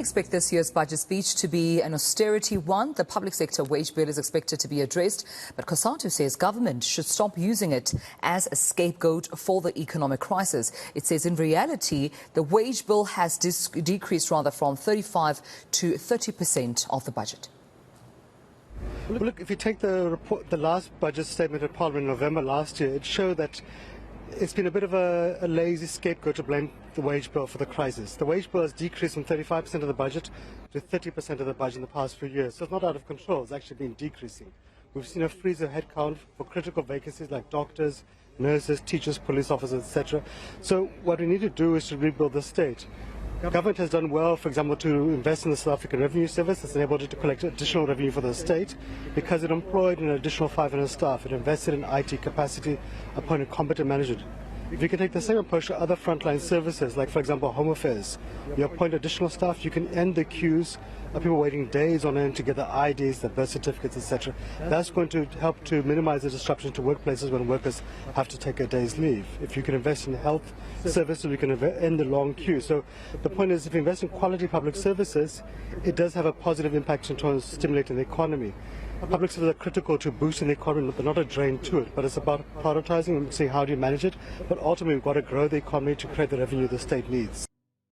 Expect this year's budget speech to be an austerity one. The public sector wage bill is expected to be addressed, but Cosatu says government should stop using it as a scapegoat for the economic crisis. It says in reality, the wage bill has decreased from 35 to 30% of the budget. Look, if you take the last budget statement at Parliament in November last year, it showed that it's been a bit of a lazy scapegoat to blame the wage bill for the crisis. The wage bill has decreased from 35% of the budget to 30% of the budget in the past few years. So it's not out of control, it's actually been decreasing. We've seen a freeze of headcount for critical vacancies like doctors, nurses, teachers, police officers, etc. So what we need to do is to rebuild the state. Government has done well, for example, to invest in the South African Revenue Service. It's enabled it to collect additional revenue for the state because it employed an additional 500 staff. It invested in IT capacity, appointed competent management. If you can take the same approach to other frontline services, like, for example, Home Affairs, you appoint additional staff, you can end the queues of people waiting days on end to get their IDs, their birth certificates, etc. That's going to help to minimize the disruption to workplaces when workers have to take a day's leave. If you can invest in health services, we can end the long queue. So the point is, if you invest in quality public services, it does have a positive impact in terms of stimulating the economy. Public services are critical to boosting the economy, but not a drain to it. But it's about prioritizing and seeing how do you manage it. But ultimately, we've got to grow the economy to create the revenue the state needs.